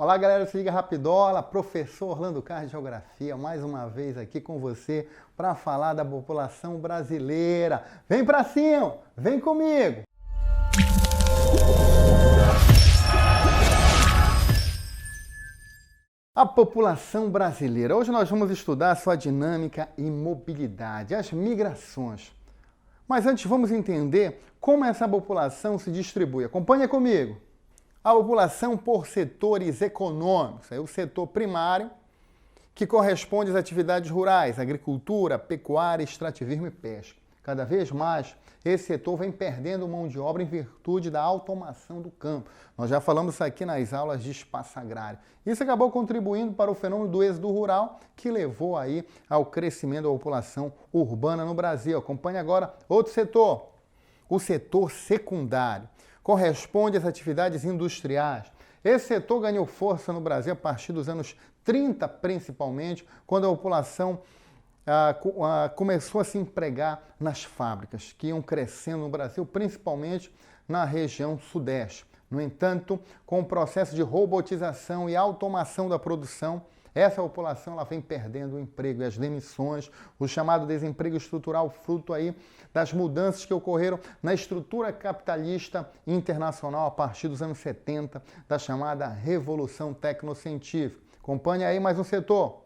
Olá galera, se liga Rapidola, professor Orlando Carlos de Geografia, mais uma vez aqui com você para falar da população brasileira. Vem para cima, vem comigo! A população brasileira. Hoje nós vamos estudar sua dinâmica e mobilidade, as migrações. Mas antes vamos entender como essa população se distribui. Acompanha comigo. A população por setores econômicos. O setor primário, que corresponde às atividades rurais, agricultura, pecuária, extrativismo e pesca. Cada vez mais, esse setor vem perdendo mão de obra em virtude da automação do campo. Nós já falamos isso aqui nas aulas de espaço agrário. Isso acabou contribuindo para o fenômeno do êxodo rural, que levou aí ao crescimento da população urbana no Brasil. Acompanhe agora outro setor, o setor secundário. Corresponde às atividades industriais. Esse setor ganhou força no Brasil a partir dos anos 30, principalmente, quando a população começou a se empregar nas fábricas, que iam crescendo no Brasil, principalmente na região sudeste. No entanto, com o processo de robotização e automação da produção, essa população ela vem perdendo o emprego e as demissões, o chamado desemprego estrutural, fruto aí das mudanças que ocorreram na estrutura capitalista internacional a partir dos anos 70, da chamada Revolução Tecnocientífica. Acompanhe aí mais um setor.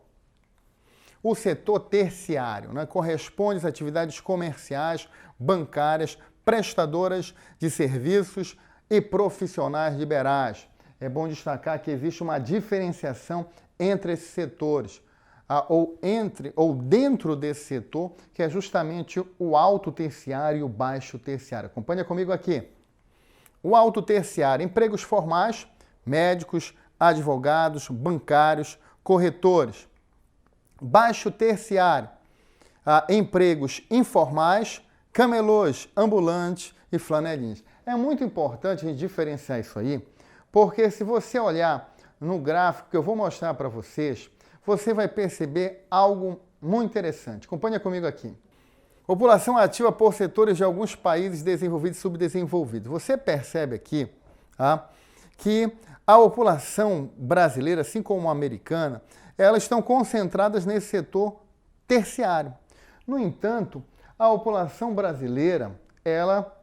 O setor terciário, corresponde às atividades comerciais, bancárias, prestadoras de serviços e profissionais liberais. É bom destacar que existe uma diferenciação entre esses setores, ou dentro desse setor, que é justamente o alto terciário e o baixo terciário. Acompanha comigo aqui. O alto terciário, empregos formais, médicos, advogados, bancários, corretores. Baixo terciário, empregos informais, camelôs, ambulantes e flanelinhas. É muito importante a gente diferenciar isso aí, porque se você olhar no gráfico que eu vou mostrar para vocês, você vai perceber algo muito interessante. Acompanha comigo aqui. População ativa por setores de alguns países desenvolvidos e subdesenvolvidos. Você percebe aqui que a população brasileira, assim como a americana, elas estão concentradas nesse setor terciário. No entanto, a população brasileira, ela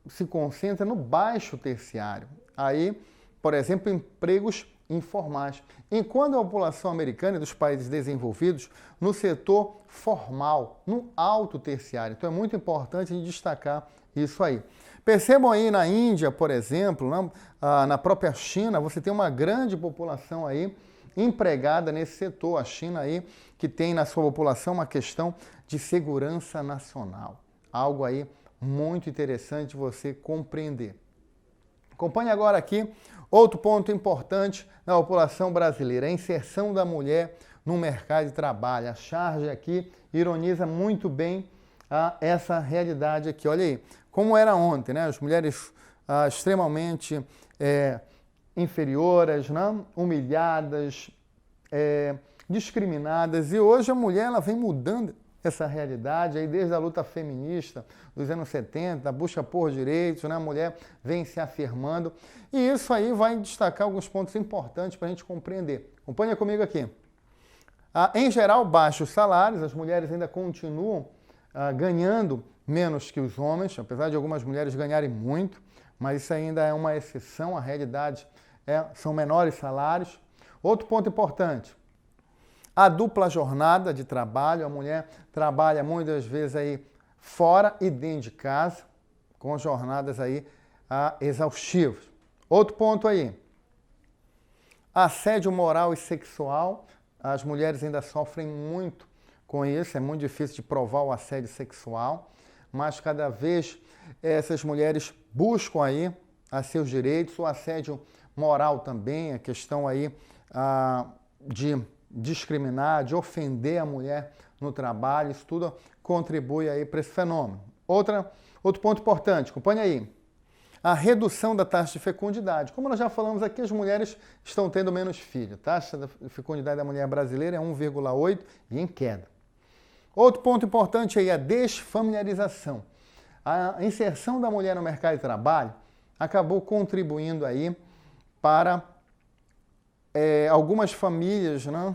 se concentra no baixo terciário. Aí, por exemplo, empregos informais. Enquanto a população americana e dos países desenvolvidos no setor formal, no alto terciário. Então é muito importante a gente destacar isso aí. Percebam aí na Índia, por exemplo, na própria China, você tem uma grande população aí empregada nesse setor. A China aí que tem na sua população uma questão de segurança nacional. Algo aí muito interessante você compreender. Acompanhe agora aqui outro ponto importante na população brasileira, a inserção da mulher no mercado de trabalho. A charge aqui ironiza muito bem essa realidade aqui. Olha aí, como era ontem, as mulheres extremamente inferiores, humilhadas, discriminadas. E hoje a mulher ela vem mudando essa realidade, aí desde a luta feminista dos anos 70, a busca por direitos, a mulher vem se afirmando. E isso aí vai destacar alguns pontos importantes para a gente compreender. Acompanha comigo aqui. Em geral, baixos salários, as mulheres ainda continuam ganhando menos que os homens, apesar de algumas mulheres ganharem muito, mas isso ainda é uma exceção, a realidade são menores salários. Outro ponto importante, a dupla jornada de trabalho, a mulher trabalha muitas vezes aí fora e dentro de casa, com jornadas aí exaustivas. Outro ponto aí, assédio moral e sexual, as mulheres ainda sofrem muito com isso, é muito difícil de provar o assédio sexual, mas cada vez essas mulheres buscam aí seus direitos, o assédio moral também, a questão aí de discriminar, de ofender a mulher no trabalho, isso tudo contribui aí para esse fenômeno. Outro ponto importante, acompanhe aí, a redução da taxa de fecundidade. Como nós já falamos aqui, as mulheres estão tendo menos filhos. A taxa de fecundidade da mulher brasileira é 1,8 e em queda. Outro ponto importante aí, a desfamiliarização. A inserção da mulher no mercado de trabalho acabou contribuindo aí para algumas famílias, né,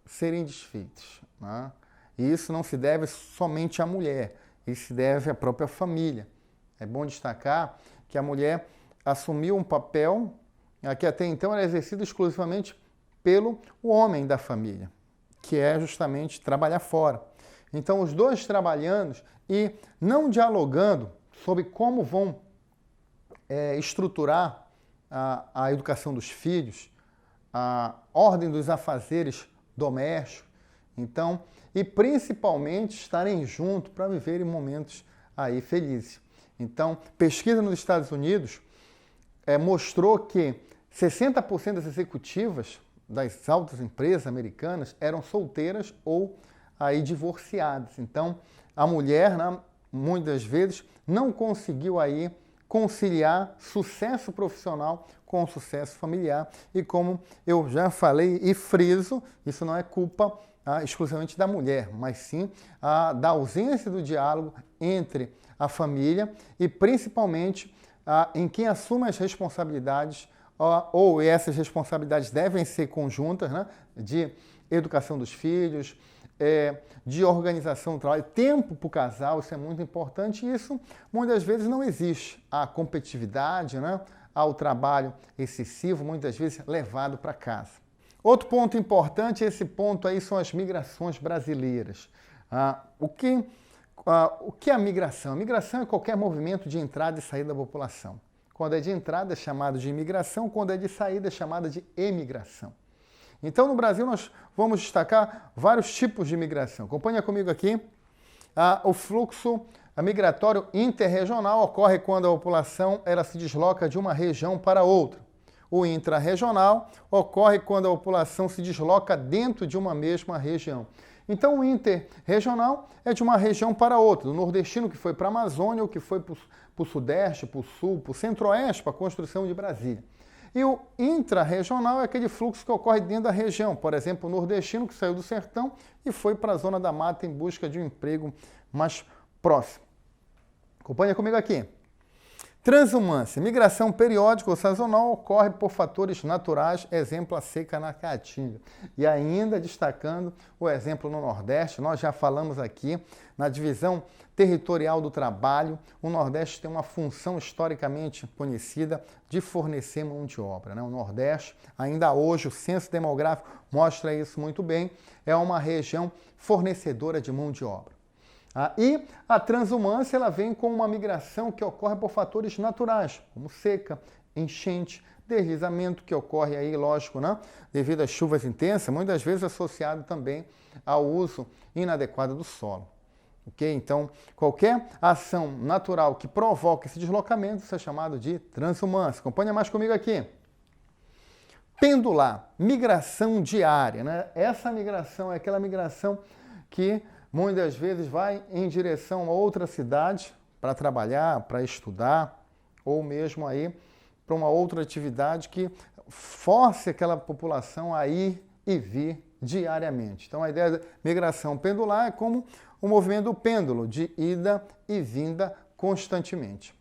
serem desfeitas, né? E isso não se deve somente à mulher, isso se deve à própria família. É bom destacar que a mulher assumiu um papel que até então era exercido exclusivamente pelo homem da família, que é justamente trabalhar fora. Então, os dois trabalhando e não dialogando sobre como vão estruturar a educação dos filhos, a ordem dos afazeres domésticos, então, e principalmente estarem juntos para viverem momentos aí felizes. Então, pesquisa nos Estados Unidos mostrou que 60% das executivas das altas empresas americanas eram solteiras ou aí divorciadas. Então, a mulher, né, muitas vezes, não conseguiu aí conciliar sucesso profissional com sucesso familiar. E como eu já falei e friso, isso não é culpa exclusivamente da mulher, mas sim da ausência do diálogo entre a família e principalmente em quem assume as responsabilidades, ou essas responsabilidades devem ser conjuntas, né, de educação dos filhos, de organização do trabalho, tempo para o casal, isso é muito importante, e isso muitas vezes não existe. A competitividade, né, ao trabalho excessivo, muitas vezes levado para casa. Outro ponto importante, esse ponto aí são as migrações brasileiras. O que é a migração? A migração é qualquer movimento de entrada e saída da população. Quando é de entrada é chamado de imigração, quando é de saída é chamada de emigração. Então, no Brasil, nós vamos destacar vários tipos de imigração. Acompanha comigo aqui. O fluxo migratório interregional ocorre quando a população ela se desloca de uma região para outra. O intrarregional ocorre quando a população se desloca dentro de uma mesma região. Então, o interregional é de uma região para outra, do nordestino que foi para a Amazônia, ou que foi para o sudeste, para o sul, para o centro-oeste, para a construção de Brasília. E o intrarregional é aquele fluxo que ocorre dentro da região. Por exemplo, o nordestino que saiu do sertão e foi para a zona da mata em busca de um emprego mais próximo. Acompanha comigo aqui. Transhumância. Migração periódica ou sazonal ocorre por fatores naturais, exemplo a seca na Caatinga. E ainda destacando o exemplo no Nordeste, nós já falamos aqui na divisão territorial do trabalho, o Nordeste tem uma função historicamente conhecida de fornecer mão de obra, né? O Nordeste, ainda hoje, o censo demográfico mostra isso muito bem, é uma região fornecedora de mão de obra. E a transhumância ela vem com uma migração que ocorre por fatores naturais, como seca, enchente, deslizamento, que ocorre aí, lógico, né, devido às chuvas intensas, muitas vezes associado também ao uso inadequado do solo. Okay? Então, qualquer ação natural que provoque esse deslocamento, isso é chamado de transhumância. Acompanha mais comigo aqui. Pendular, migração diária, né? Essa migração é aquela migração que muitas vezes vai em direção a outra cidade para trabalhar, para estudar, ou mesmo aí para uma outra atividade que force aquela população a ir e vir diariamente. Então a ideia da migração pendular é como o movimento do pêndulo, de ida e vinda constantemente.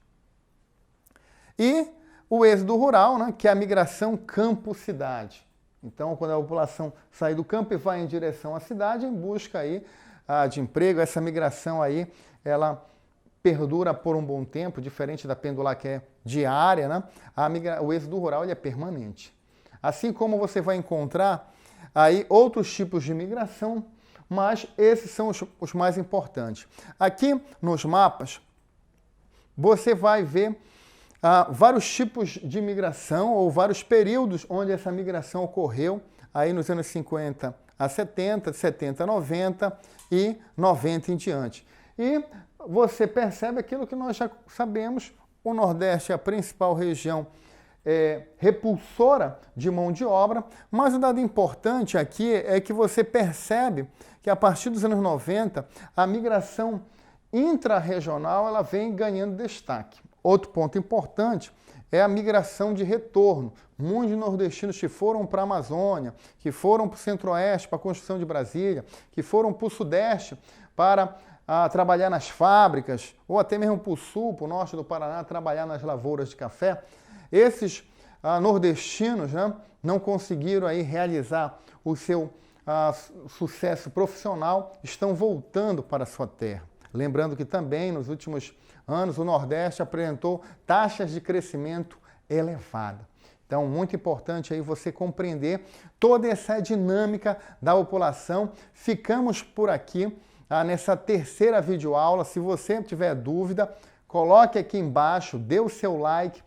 E o êxodo rural, né, que é a migração campo-cidade. Então, quando a população sai do campo e vai em direção à cidade, em busca aí de emprego, essa migração aí, ela perdura por um bom tempo, diferente da pendular que é diária, né? O êxodo rural ele é permanente. Assim como você vai encontrar aí outros tipos de migração, mas esses são os mais importantes. Aqui nos mapas, você vai ver vários tipos de migração ou vários períodos onde essa migração ocorreu, aí nos anos 50 a 70, 70 a 90 e 90 em diante. E você percebe aquilo que nós já sabemos, o Nordeste é a principal região repulsora de mão de obra, mas o dado importante aqui é que você percebe que a partir dos anos 90, a migração intrarregional ela vem ganhando destaque. Outro ponto importante é a migração de retorno. Muitos nordestinos que foram para a Amazônia, que foram para o Centro-Oeste para a construção de Brasília, que foram para o Sudeste para trabalhar nas fábricas, ou até mesmo para o Sul, para o Norte do Paraná, trabalhar nas lavouras de café. Esses nordestinos, né, não conseguiram aí realizar o seu sucesso profissional, estão voltando para a sua terra. Lembrando que também nos últimos anos o Nordeste apresentou taxas de crescimento elevadas. Então, muito importante aí você compreender toda essa dinâmica da população. Ficamos por aqui nessa terceira videoaula. Se você tiver dúvida, coloque aqui embaixo, dê o seu like,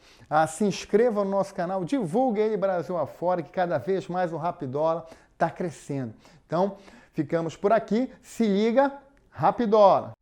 se inscreva no nosso canal, divulgue ele Brasil afora, que cada vez mais o Rapidola está crescendo. Então, ficamos por aqui. Se liga, Rapidola!